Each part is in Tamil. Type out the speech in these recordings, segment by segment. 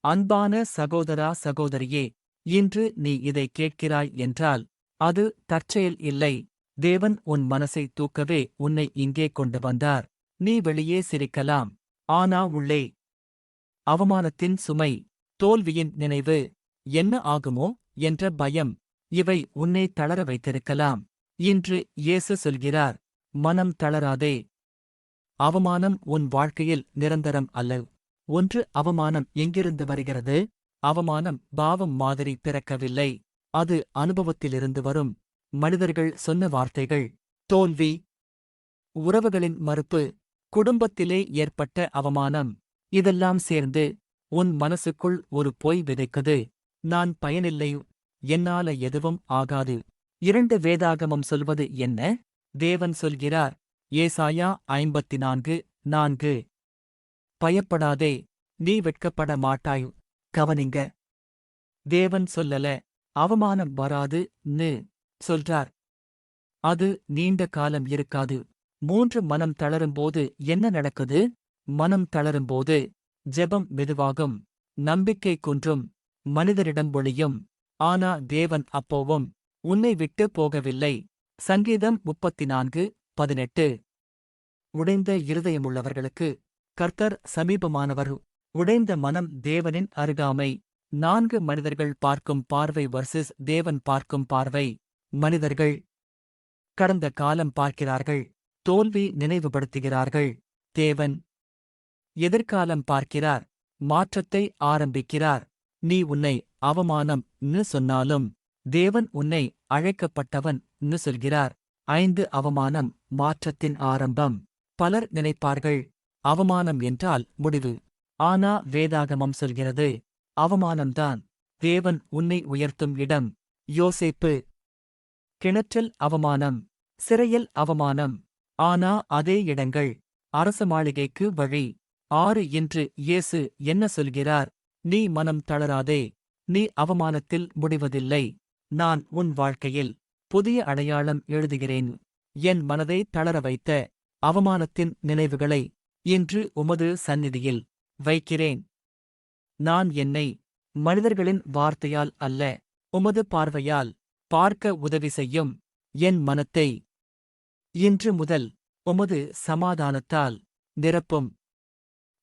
அன்பான சகோதரா சகோதரியே, இன்று நீ இதை கேட்கிறாய் என்றால் அது தற்செயல் இல்லை. தேவன் உன் மனசை தூக்கவே உன்னை இங்கே கொண்டு வந்தார். நீ வெளியே சிரிக்கலாம். ஆனா உள்ளே அவமானத்தின் சுமை, தோல்வியின் நினைவு, என்ன ஆகுமோ என்ற பயம், இவை உன்னை தளர வைத்திருக்கலாம். இன்று இயேசு சொல்கிறார், மனம் தளராதே. அவமானம் உன் வாழ்க்கையில் நிரந்தரம் அல்ல. ஒன்று அவமானம் எங்கிருந்து வருகிறது? அவமானம் பாவம் மாதிரி பிறக்கவில்லை. அது அனுபவத்திலிருந்து வரும். மனிதர்கள் சொன்ன வார்த்தைகள், தோல்வி, உறவுகளின் மறுப்பு, குடும்பத்திலே ஏற்பட்ட அவமானம், இதெல்லாம் சேர்ந்து உன் மனசுக்குள் ஒரு பொய் விதைக்குது. நான் பயனில்லை, என்னால எதுவும் ஆகாது. 2 வேதாகமம் சொல்வது என்ன? தேவன் சொல்கிறார், ஏசாயா 54:4, பயப்படாதே, நீ வெட்கப்பட மாட்டாய். கவனிங்க, தேவன் சொல்லல அவமானம் வராதுன்னு சொல்றார். அது நீண்ட காலம் இருக்காது. 3 மனம் தளரும்போது என்ன நடக்குது? மனம் தளரும்போது ஜெபம் மெதுவாகும், நம்பிக்கை குன்றும், மனிதரிடம் ஒளியும். ஆனா தேவன் அப்போவும் உன்னை விட்டு போகவில்லை. சங்கீதம் 34:18. உடைந்த இருதயமுள்ளவர்களுக்கு கர்த்தர் சமீபமானவர். உடைந்த மனம் தேவனின் அருகாமை. 4 மனிதர்கள் பார்க்கும் பார்வை வர்சஸ் தேவன் பார்க்கும் பார்வை. மனிதர்கள் கடந்த காலம் பார்க்கிறார்கள், தோல்வி நினைவுபடுத்துகிறார்கள். தேவன் எதிர்காலம் பார்க்கிறார், மாற்றத்தை ஆரம்பிக்கிறார். நீ உன்னை அவமானம் சொன்னாலும் தேவன் உன்னை அழைக்கப்பட்டவன் சொல்கிறார். 5 அவமானம் மாற்றத்தின் ஆரம்பம். பலர் நினைப்பார்கள், அவமானம் என்றால் முடிவு. ஆனா வேதாகமம் சொல்கிறது, அவமானம்தான் தேவன் உன்னை உயர்த்தும் இடம். யோசேப்பு கிணற்றில் அவமானம், சிறையில் அவமானம். ஆனா அதே இடங்கள் அரச மாளிகைக்கு வழி. 6 இன்று இயேசு என்ன சொல்கிறார்? நீ மனம் தளராதே. நீ அவமானத்தில் முடிவதில்லை. நான் உன் வாழ்க்கையில் புதிய அடையாளம் எழுதுகிறேன். என் மனதை தளர வைத்த அவமானத்தின் நினைவுகளை இன்று உமது சந்நிதியில் வைக்கிறேன். நான் என்னை மனிதர்களின் வார்த்தையால் அல்ல, உமது பார்வையால் பார்க்க உதவி செய்யும். என் மனத்தை இன்று முதல் உமது சமாதானத்தால் நிரப்பும்.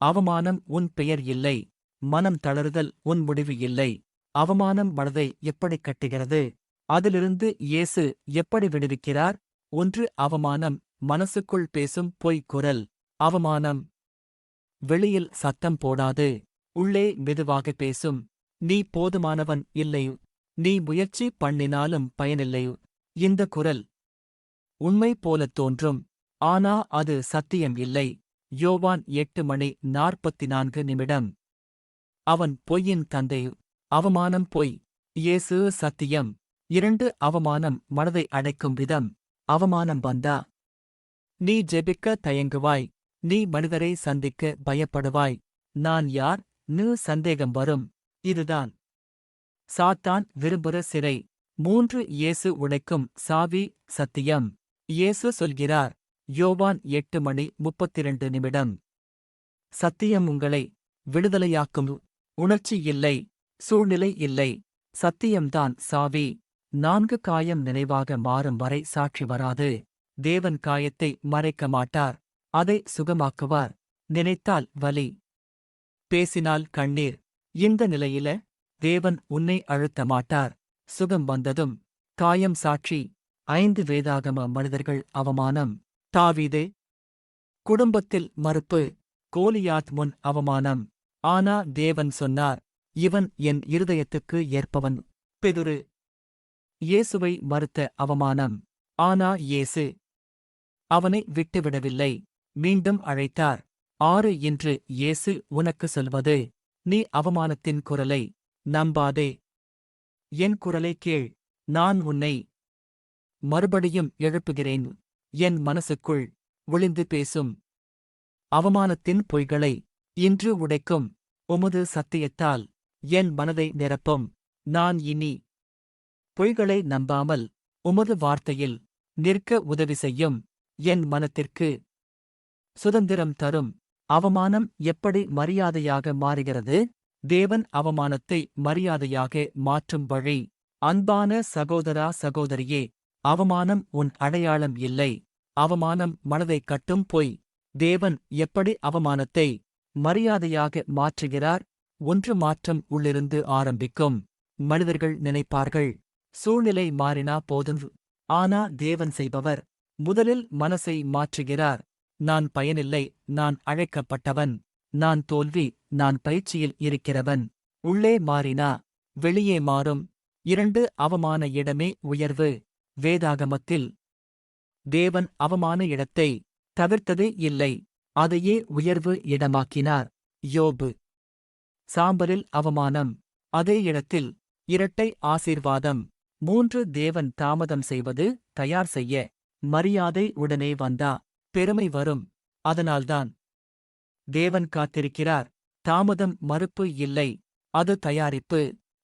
அவமானம் உன் பெயர் இல்லை. மனம் தளறுதல் உன் முடிவு இல்லை. அவமானம் மனதை எப்படி கட்டுகிறது? அதிலிருந்து இயேசு எப்படி விடுவிக்கிறார்? 1 அவமானம் மனசுக்குள் பேசும் பொய்க் குரல். அவமானம் வெளியில் சத்தம் போடாது, உள்ளே மெதுவாக பேசும். நீ போதுமானவன் இல்லை, நீ முயற்சி பண்ணினாலும் பயனில்லை. இந்த குரல் உண்மை போலத் தோன்றும், ஆனா அது சத்தியம் இல்லை. யோவான் 8:44. அவன் பொய்யின் தந்தை. அவமானம் பொய், இயேசு சத்தியம். 2 அவமானம் மனதை அடைக்கும் விதம். அவமானம் வந்தா நீ ஜெபிக்க தயங்குவாய். நீ மனிதரை சந்திக்க பயப்படுவாய். நான் யார் சந்தேகம் வரும். இதுதான் சாத்தான் விரும்புகிற சிறை. 3 இயேசு உடைக்கும் சாவி, சத்தியம். இயேசு சொல்கிறார், யோவான் 8:32. சத்தியம் உங்களை விடுதலையாக்கும். உணர்ச்சி இல்லை, சூழ்நிலை இல்லை, சத்தியம்தான் சாவி. 4 காயம் நினைவாக மாறும் வரை சாட்சி வராது. தேவன் காயத்தை மறைக்க மாட்டார், அதை சுகமாக்குவார். நினைத்தால் வலி, பேசினால் கண்ணீர். இந்த நிலையில தேவன் உன்னை அழுத்த மாட்டார். சுகம் வந்ததும் காயம் சாட்சி. 5 வேதாகம மனிதர்கள் அவமானம். தாவீது குடும்பத்தில் மறுப்பு, கோலியாத் முன் அவமானம். ஆனா தேவன் சொன்னார், இவன் என் இருதயத்துக்கு ஏற்பவன். பெதுரு இயேசுவை மறுத்த அவமானம். ஆனா இயேசு அவனை விட்டுவிடவில்லை, மீண்டும் அழைத்தார். 6 இன்று இயேசு உனக்கு சொல்வது, நீ அவமானத்தின் குரலை நம்பாதே. என் குரலை கேள். நான் உன்னை மறுபடியும் எழுப்புகிறேன். என் மனசுக்குள் ஒளிந்து பேசும் அவமானத்தின் பொய்களை இன்று உடைக்கும் உமது சத்தியத்தால் என் மனதை நிரப்பும். நான் இனி பொய்களை நம்பாமல் உமது வார்த்தையில் நிற்க உதவி செய்யும். என் மனத்திற்கு சுதந்திரம் தரும். அவமானம் எப்படி மரியாதையாக மாறுகிறது? தேவன் அவமானத்தை மரியாதையாக மாற்றும் வழி. அன்பான சகோதரா சகோதரியே, அவமானம் உன் அடையாளம் இல்லை. அவமானம் மனதைக் கட்டும் பொய். தேவன் எப்படி அவமானத்தை மரியாதையாக மாற்றுகிறார்? ஒன்று மாற்றம் உள்ளிருந்து ஆரம்பிக்கும். மனிதர்கள் நினைப்பார்கள், சூழ்நிலை மாறினா போதும். ஆனா தேவன் செய்பவர் முதலில் மனசை மாற்றுகிறார். நான் பயனில்லை, நான் அழைக்கப்பட்டவன், நான் தோல்வி, நான் பயிற்சியில் இருக்கிறவன். உள்ளே மாறினா வெளியே மாறும். 2 அவமான இடமே உயர்வு. வேதாகமத்தில் தேவன் அவமான இடத்தை தவிர்த்ததே இல்லை, அதையே உயர்வு இடமாக்கினார். யோபு சாம்பலில் அவமானம், அதே இடத்தில் இரட்டை ஆசீர்வாதம். 3 தேவன் தாமதம் செய்வது தயார் செய்ய. மரியாதை உடனே வந்தா பெருமை வரும். அதனால்தான் தேவன் காத்திருக்கிறார். தாமதம் மறுப்பு இல்லை, அது தயாரிப்பு.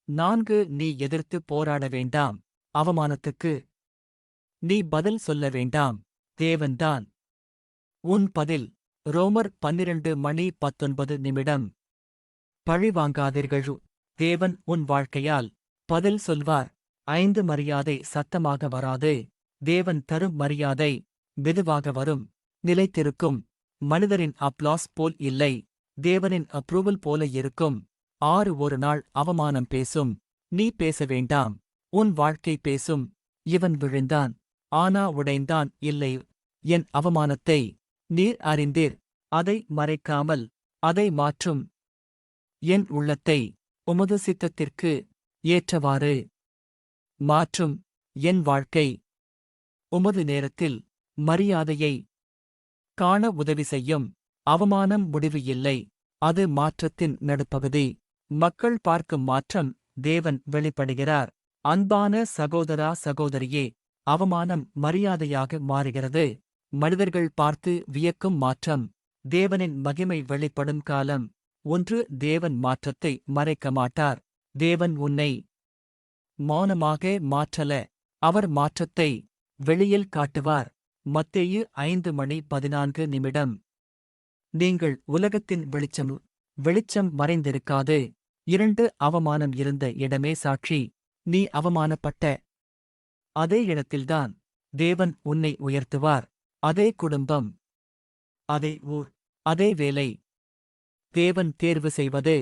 4 நீ எதிர்த்து போராட வேண்டாம். அவமானத்துக்கு நீ பதில் சொல்ல வேண்டாம். தேவன்தான் உன் பதில். ரோமர் 12:19. பழிவாங்காதீர்கள். தேவன் உன் வாழ்க்கையால் பதில் சொல்வார். 5 மரியாதை சத்தமாக வராது. தேவன் தரும் மரியாதை மெதுவாக வரும், நிலைத்திருக்கும். மனிதரின் அப்ளாஸ் போல் இல்லை, தேவனின் அப்ரூவல் போல இருக்கும். 6 ஒரு நாள் அவமானம் பேசும், நீ பேச வேண்டாம். உன் வாழ்க்கை பேசும். இவன் விழுந்தான், ஆனா உடைந்தான் இல்லை. என் அவமானத்தை நீர் அறிந்தீர், அதை மறைக்காமல் அதை மாற்றும். என் உள்ளத்தை உமது சித்தத்திற்கு ஏற்றவாறு மாற்றும். என் வாழ்க்கை உமது நேரத்தில் மரியாதையை காண உதவி செய்யும். அவமானம் முடிவு இல்லை, அது மாற்றத்தின் நடுப்பகுதி. மக்கள் பார்க்கும் மாற்றம் தேவன் வெளிப்படுகிறார். அன்பான சகோதரா சகோதரியே, அவமானம் மரியாதையாக மாறுகிறது. மனிதர்கள் பார்த்து வியக்கும் மாற்றம் தேவனின் மகிமை வெளிப்படும் காலம். 1 தேவன் மாற்றத்தை மறைக்க மாட்டார். தேவன் உன்னை மௌனமாக மாற்றல, அவர் மாற்றத்தை வெளியில் காட்டுவார். மத்தேயு 5:14. நீங்கள் உலகத்தின் வெளிச்சம். வெளிச்சம் மறைந்திருக்காது. 2 அவமானம் இருந்த இடமே சாட்சி. நீ அவமானப்பட்ட அதே இடத்தில்தான் தேவன் உன்னை உயர்த்துவார். அதே குடும்பம், அதே ஊர், அதே வேலை. தேவன் தேர்வு செய்வது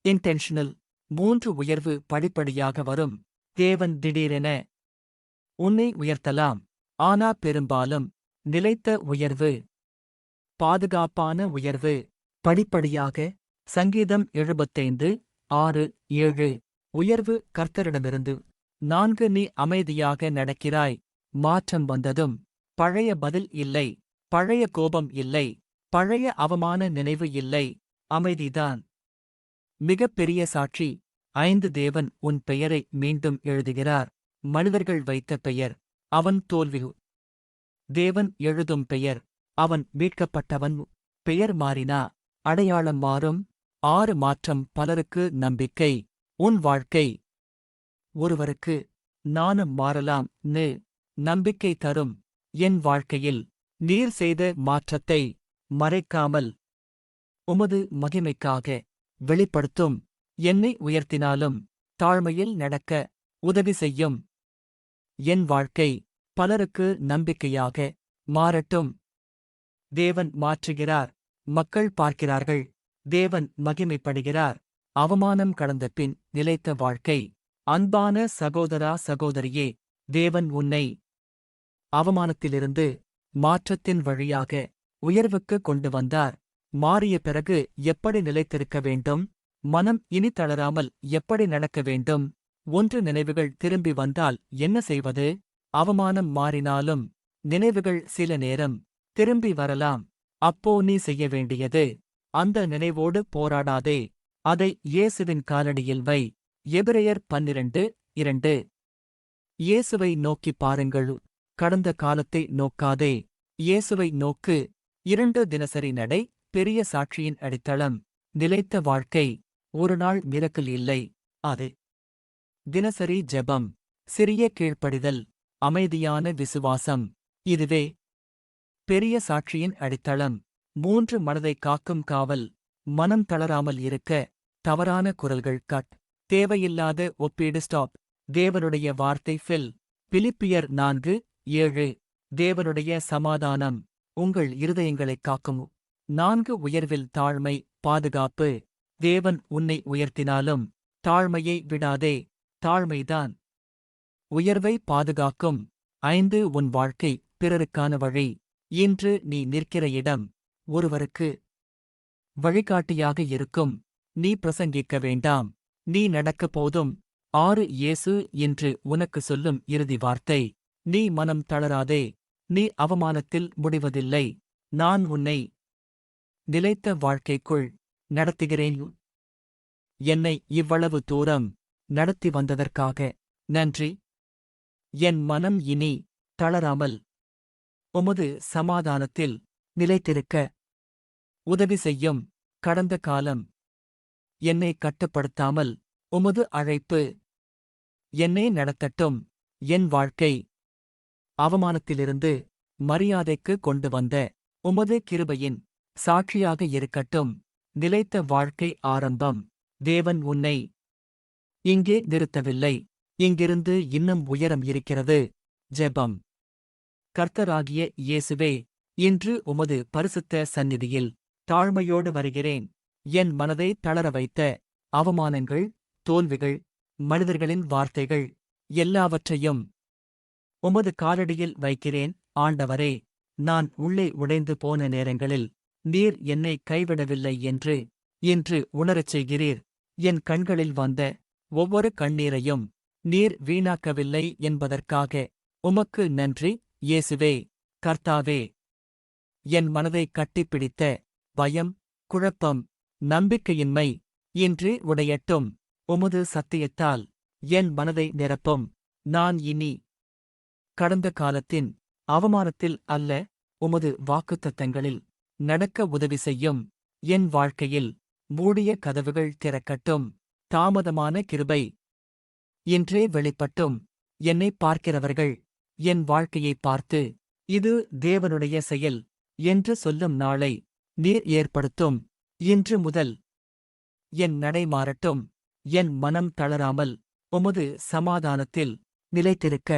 இன்டென்ஷனல். 3 உயர்வு படிப்படியாக வரும். தேவன் திடீரென உன்னை உயர்த்தலாம், ஆனா பெரும்பாலும் நிலைத்த உயர்வு, பாதுகாப்பான உயர்வு. படிப்படியாக. சங்கீதம் 75:6-7. உயர்வு கர்த்தரிடமிருந்து. 4 நீ அமைதியாக நடக்கிறாய். மாற்றம் வந்ததும் பழைய பதில் இல்லை, பழைய கோபம் இல்லை, பழைய அவமான நினைவு இல்லை. அமைதிதான் மிகப்பெரிய சாட்சி. 5 தேவன் உன் பெயரை மீண்டும் எழுதுகிறார். மனிதர்கள் வைத்த பெயர் அவன் தோல்வி. தேவன் எழுதும் பெயர் அவன் மீட்கப்பட்டவன். பெயர் மாறினா அடையாளம் மாறும். 6 மாற்றம் பலருக்கு நம்பிக்கை. உன் வாழ்க்கை ஒருவருக்கு நானும் மாறலாம் நம்பிக்கை தரும். என் வாழ்க்கையில் நீர் செய்த மாற்றத்தை மறைக்காமல் உமது மகிமைக்காக வெளிப்படுத்தும். என்னை உயர்த்தினாலும் தாழ்மையில் நடக்க உதவி செய்யும். என் வாழ்க்கை பலருக்கு நம்பிக்கையாக மாறட்டும். தேவன் மாற்றுகிறார், மக்கள் பார்க்கிறார்கள். தேவன் மகிமைப்படுகிறார். அவமானம் கடந்த பின் நிலைத்த வாழ்க்கை. அன்பான சகோதரா சகோதரியே, தேவன் உன்னை அவமானத்திலிருந்து மாற்றத்தின் வழியாக உயர்வுக்கு கொண்டு வந்தார். மாறிய பிறகு எப்படி நிலைத்திருக்க வேண்டும்? மனம் இனி தளராமல் எப்படி நடக்க வேண்டும்? 1 நினைவுகள் திரும்பி வந்தால் என்ன செய்வது? அவமானம் மாறினாலும் நினைவுகள் சில நேரம் திரும்பி வரலாம். அப்போ நீ செய்ய வேண்டியது, அந்த நினைவோடு போராடாதே, அதை இயேசுவின் காலடியில் வை. எபிரெயர் 12:2. இயேசுவை நோக்கிப் பாருங்கள், கடந்த காலத்தை நோக்காதே. இயேசுவை நோக்கு. 2 தினசரி நடை பெரிய சாட்சியின் அடித்தளம். நிலைத்த வாழ்க்கை. ஒரு நாள் மிரக்கல் இல்லை, அது தினசரி ஜெபம், சிறிய கீழ்ப்படிதல், அமைதியான விசுவாசம். இதுவே பெரிய சாட்சியின் அடித்தளம். 3 மனதை காக்கும் காவல். மனம் தளராமல் இருக்க தவறான குரல்கள் கட். தேவையில்லாத ஒப்பீடு ஸ்டாப். தேவனுடைய வார்த்தை ஃபில். பிலிப்பியர் 4:7. தேவனுடைய சமாதானம் உங்கள் இருதயங்களைக் காக்கும். 4 உயர்வில் தாழ்மை, பாதுகாப்பு. தேவன் உன்னை உயர்த்தினாலும் தாழ்மையை விடாதே. தாழ்மைதான் உயர்வை பாதுகாக்கும். 5 உன் வாழ்க்கை பிறருக்கான வழி. இன்று நீ நிற்கிற இடம் ஒருவருக்கு வழிகாட்டியாக இருக்கும். நீ பிரசங்கிக்க வேண்டாம். நீ நடக்கப் போதும். 6 இயேசு இன்று உனக்கு சொல்லும் இறுதி வார்த்தை. நீ மனம் தளராதே. நீ அவமானத்தில் முடிவதில்லை. நான் உன்னை நிலைத்த வாழ்க்கைக்குள் நடத்துகிறேன். என்னை இவ்வளவு தூரம் நடத்தி வந்ததற்காக நன்றி. என் மனம் இனி தளராமல் உமது சமாதானத்தில் நிலைத்திருக்க உதவி செய்யும். கடந்த காலம் என்னை கட்டுப்படுத்தாமல் உமது அழைப்பு என்னை நடத்தட்டும். என் வாழ்க்கை அவமானத்திலிருந்து மரியாதைக்கு கொண்டு வந்த உமது கிருபையின் சாட்சியாக இருக்கட்டும். நிலைத்த வாழ்க்கை ஆரம்பம். தேவன் உன்னை இங்கே நிறுத்தவில்லை. இங்கிருந்து இன்னும் உயரம் இருக்கிறது. ஜெபம். கர்த்தராகிய இயேசுவே, இன்று உமது பரிசுத்த சந்நிதியில் தாழ்மையோடு வருகிறேன். என் மனதை தளர வைத்த அவமானங்கள், தோல்விகள், மனிதர்களின் வார்த்தைகள் எல்லாவற்றையும் உமது காலடியில் வைக்கிறேன். ஆண்டவரே, நான் உள்ளே உடைந்து போன நேரங்களில் நீர் என்னை கைவிடவில்லை என்று இன்று உணரச் செய்கிறீர். என் கண்களில் வந்த ஒவ்வொரு கண்ணீரையும் நீர் வீணாக்கவில்லை என்பதற்காக உமக்கு நன்றி. இயேசுவே, கர்த்தாவே, என் மனதை கட்டிப்பிடித்த பயம், குழப்பம், நம்பிக்கையின்மை இன்று உடையட்டும். உமது சத்தியத்தால் என் மனதை நிரப்பும். நான் இனி கடந்த காலத்தின் அவமானத்தில் அல்ல, உமது வாக்குத்தத்தங்களில் நடக்க உதவி செய்யும். என் வாழ்க்கையில் மூடிய கதவுகள் திறக்கட்டும். தாமதமான கிருபை இன்றே வெளிப்பட்டும். என்னை பார்க்கிறவர்கள் என் வாழ்க்கையை பார்த்து, இது தேவனுடைய செயல் என்று சொல்லும் நாளை நீர் ஏற்படுத்தும். இன்று முதல் என் நடை மாறட்டும். என் மனம் தளராமல் உமது சமாதானத்தில் நிலைத்திருக்க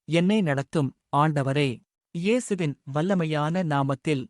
என்னை நடத்தும். ஆண்டவரே, இயேசுவின் வல்லமையான நாமத்தில்